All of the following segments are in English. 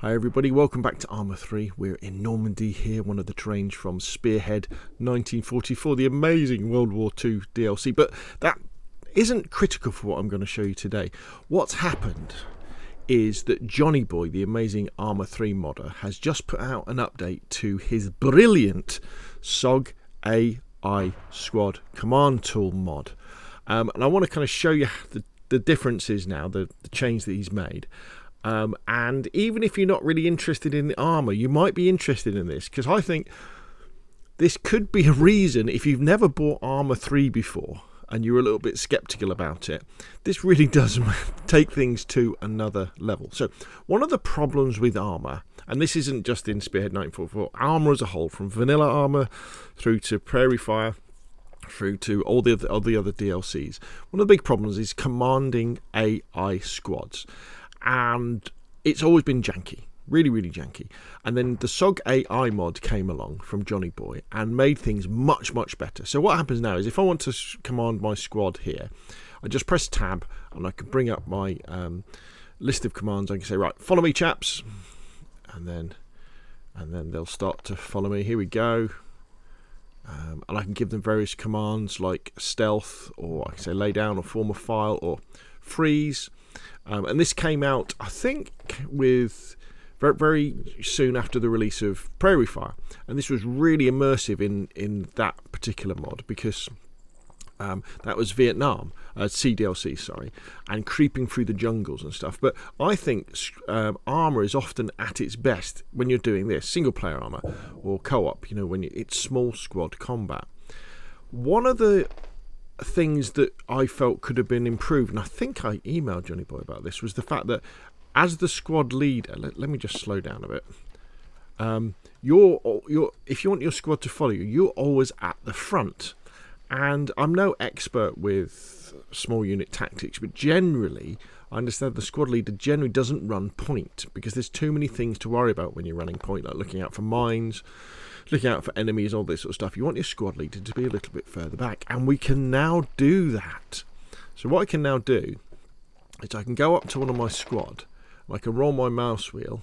Hi everybody, welcome back to Arma 3. We're in Normandy here, one of the trains from Spearhead 1944, the amazing World War II DLC. But that isn't critical for what I'm going to show you today. What's happened is that Johnnyboy, the amazing Arma 3 modder, has just put out an update to his brilliant SOG AI Squad command tool mod. And I want to kind of show you the differences now, the change that he's made. And even if you're not really interested in the Arma, you might be interested in this, because I think this could be a reason, if you've never bought Arma 3 before and you're a little bit skeptical about it, this really does take things to another level. So one of the problems with Arma, and this isn't just in Spearhead 1944, Arma as a whole, from vanilla Arma through to Prairie Fire, through to all the other DLCs, one of the big problems is commanding AI squads. And it's always been janky, really janky. And then the SOG AI mod came along from Johnnyboy and made things much better. So what happens now is, if I want to command my squad here, I just press tab and I can bring up my list of commands. I can say, right, follow me chaps, and then they'll start to follow me. Here we go. And I can give them various commands like stealth, or I can say lay down, or form a file, or freeze. And this came out, I think, with very soon after the release of Prairie Fire, and this was really immersive in that particular mod, because that was Vietnam, CDLC, sorry, and creeping through the jungles and stuff. But I think Arma is often at its best when you're doing this, single player Arma or co-op, you know, when it's small squad combat. One of the things that I felt could have been improved, and I think I emailed Johnnyboy about this, was the fact that as the squad leader, let me just slow down a bit. If you want your squad to follow you, you're always at the front. And I'm no expert with small unit tactics, but generally I understand the squad leader generally doesn't run point, because there's too many things to worry about when you're running point, like looking out for mines, looking out for enemies, all this sort of stuff. You want your squad leader to be a little bit further back, and we can now do that. So what I can now do is I can go up to one of my squad, and I can roll my mouse wheel,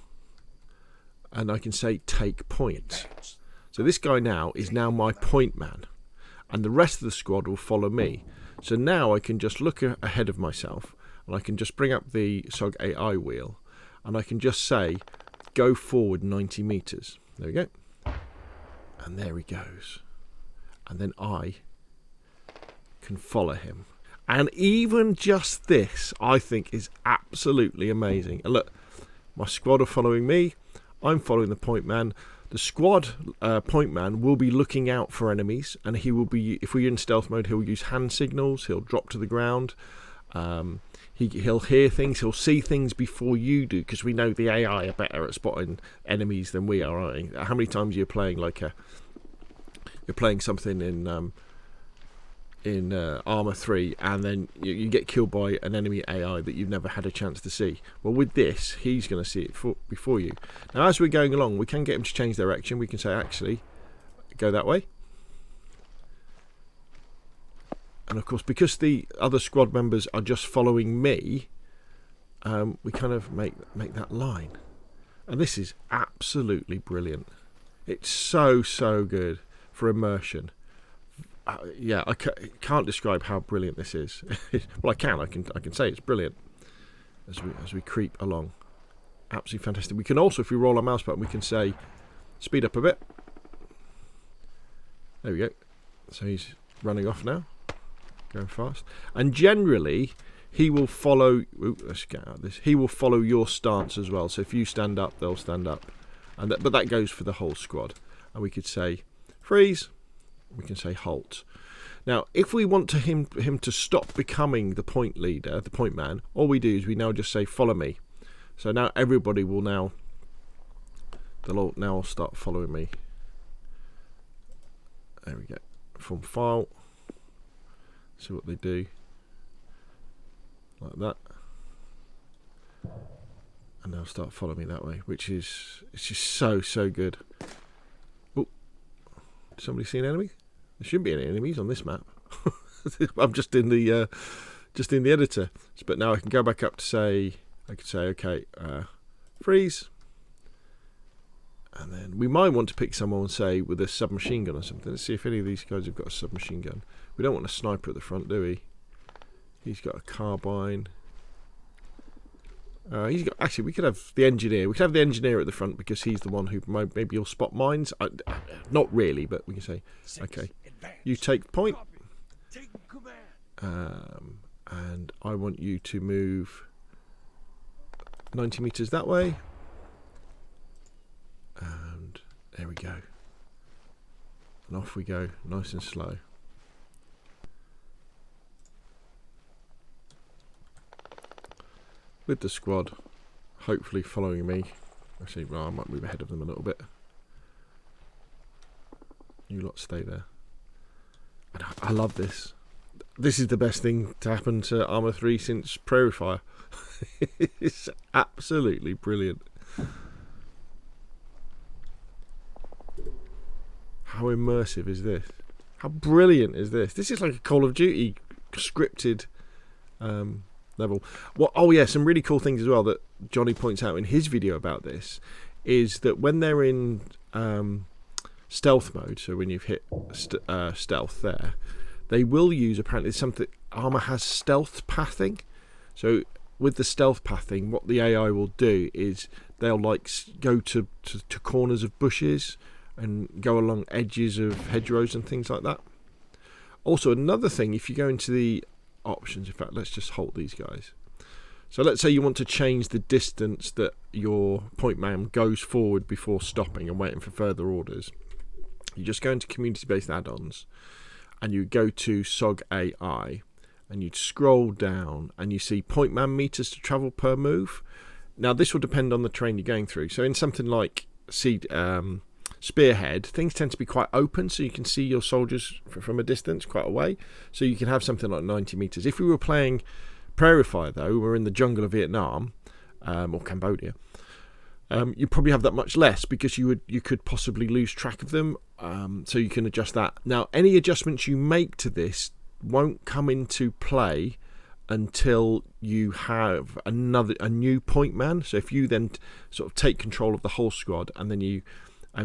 and I can say take point. So this guy now is now my point man, and the rest of the squad will follow me. So now I can just look ahead of myself, and I can just bring up the SOG AI wheel, and I can just say go forward 90 meters. There we go. And there he goes. And then I can follow him. And even just this, I think, is absolutely amazing. And look, my squad are following me. I'm following the point man. The squad point man will be looking out for enemies, and he will be, if we're in stealth mode, he'll use hand signals. He'll drop to the ground. He'll hear things. He'll see things before you do, because we know the AI are better at spotting enemies than we are, aren't we? How many times you're playing you're playing something in Arma 3, and then you get killed by an enemy AI that you've never had a chance to see. Well, with this, he's going to see it before you. Now, as we're going along, we can get him to change direction. We can say, actually, go that way. And of course, because the other squad members are just following me, we kind of make that line. And this is absolutely brilliant. It's so good for immersion. Yeah, I can't describe how brilliant this is. Well, I can say it's brilliant as we creep along. Absolutely fantastic. We can also, if we roll our mouse button, we can say speed up a bit. There we go. So he's running off now, going fast. And generally, he will follow. Let's get out of this. He will follow your stance as well. So if you stand up, they'll stand up. But that goes for the whole squad. And we could say freeze. We can say halt. Now, if we want him to stop becoming the point leader, the point man, all we do is we now just say follow me. So now everybody will they'll all now start following me. There we go. Form file. See what they do. Like that. And they'll start following me that way, it's just so good. Oh, did somebody see an enemy? There shouldn't be any enemies on this map. I'm just in the editor. But now I can go back up to say, I could say, okay, freeze. And then we might want to pick someone, say, with a submachine gun or something. Let's see if any of these guys have got a submachine gun. We don't want a sniper at the front, do we? He's got a carbine. He's got. Actually, we could have the engineer. We could have the engineer at the front because he's the one who maybe he'll spot mines. Not really, but we can say, okay, you take point. And I want you to move 90 meters that way. And there we go. And off we go, nice and slow. With the squad, hopefully following me. Actually, well, I might move ahead of them a little bit. You lot stay there. And I love this. This is the best thing to happen to Arma 3 since Prairie Fire. It's absolutely brilliant. How immersive is this? How brilliant is this? This is like a Call of Duty scripted level. Well, oh yeah, some really cool things as well that Johnny points out in his video about this is that when they're in stealth mode, so when you've hit stealth there, they will use, apparently something, Arma has stealth pathing. So with the stealth pathing, what the AI will do is they'll like go to corners of bushes and go along edges of hedgerows and things like that. Also, another thing, if you go into the options, in fact, let's just halt these guys. So let's say you want to change the distance that your point man goes forward before stopping and waiting for further orders. You just go into community-based add-ons and you go to SOG AI and you scroll down and you see point man meters to travel per move. Now this will depend on the terrain you're going through. So in something like Spearhead, things tend to be quite open, so you can see your soldiers from a distance, quite a way. So you can have something like 90 meters. If we were playing Prairie Fire, though, we're in the jungle of Vietnam or Cambodia. You probably have that much less because you could possibly lose track of them. So you can adjust that. Now, any adjustments you make to this won't come into play until you have a new point man. So if you then sort of take control of the whole squad and then you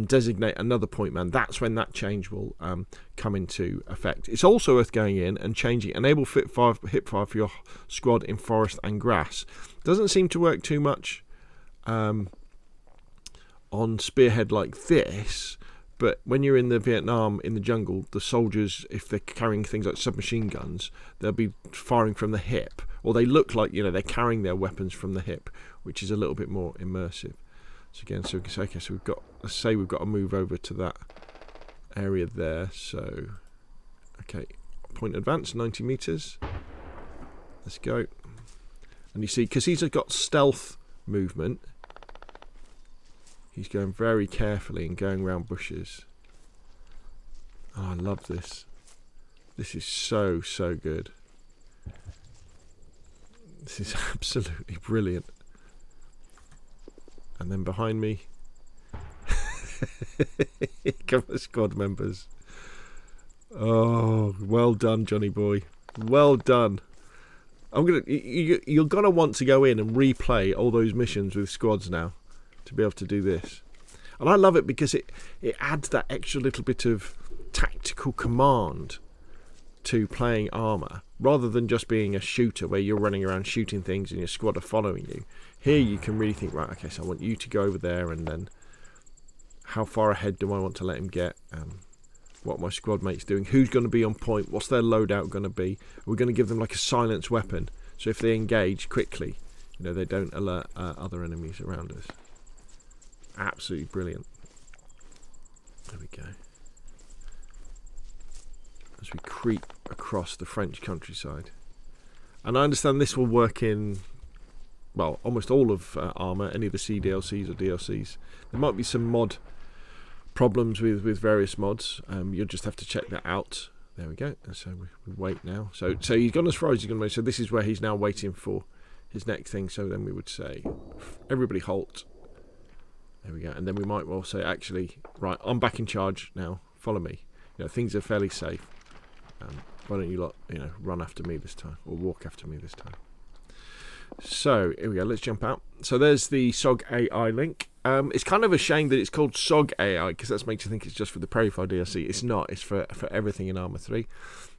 designate another point man, that's when that change will come into effect. It's also worth going in and changing enable hip fire for your squad in forest and grass. Doesn't seem to work too much on Spearhead like this, but when you're in the Vietnam in the jungle, the soldiers, if they're carrying things like submachine guns, they'll be firing from the hip, or they look like, they're carrying their weapons from the hip, which is a little bit more immersive. So again, so we can say, okay, so let's say we've got to move over to that area there. So, okay, point advance, 90 meters. Let's go. And you see, because he's got stealth movement, he's going very carefully and going around bushes. Oh, I love this. This is so, so good. This is absolutely brilliant. And then behind me, here come the squad members. Oh, well done, Johnnyboy. Well done. You're gonna want to go in and replay all those missions with squads now to be able to do this. And I love it because it adds that extra little bit of tactical command to playing Arma, rather than just being a shooter where you're running around shooting things and your squad are following you. Here you can really think, right, okay, so I want you to go over there, and then how far ahead do I want to let him get? What my squad mate's doing, who's going to be on point, what's their loadout going to be? We're going to give them like a silence weapon, so if they engage quickly, they don't alert other enemies around us. Absolutely brilliant. There we go. As we creep across the French countryside. And I understand this will work in, well, almost all of Arma, any of the CDLCs or DLCs. There might be some mod problems with various mods. You'll just have to check that out. There we go. So we wait now. So he's gone as far as he's going to wait. So this is where he's now waiting for his next thing. So then we would say, everybody halt. There we go. And then we might well say, actually, right, I'm back in charge now. Follow me. Things are fairly safe. Why don't you lot, run after me this time, or walk after me this time. So here we go. Let's jump out. So there's the SOG AI link. It's kind of a shame that it's called SOG AI, because that makes you think it's just for the Profile DLC. It's not. It's for everything in Arma 3.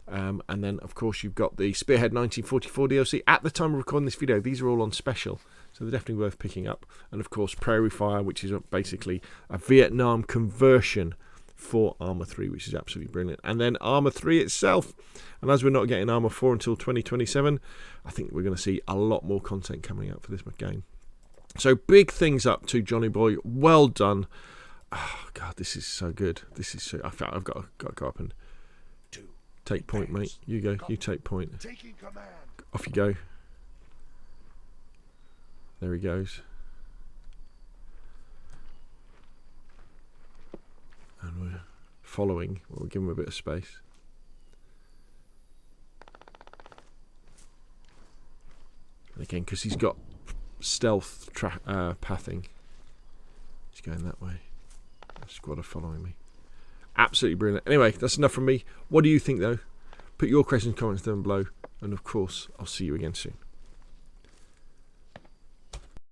And then, of course, you've got the Spearhead 1944 DLC. At the time of recording this video, these are all on special, so they're definitely worth picking up. And, of course, Prairie Fire, which is basically a Vietnam conversion for Arma 3, which is absolutely brilliant. And then Arma 3 itself. And as we're not getting Arma 4 until 2027, I think we're going to see a lot more content coming out for this game. So big things up to Johnnyboy. Well done. Oh, God, this is so good. This is so... I've got to go up and take point, mate. You go. You take point. Off you go. There he goes. And we're following. We'll give him a bit of space. And again, because he's got stealth pathing, he's going that way. The squad are following me. Absolutely brilliant. Anyway, that's enough from me. What do you think, though? Put your questions and comments down below. And, of course, I'll see you again soon.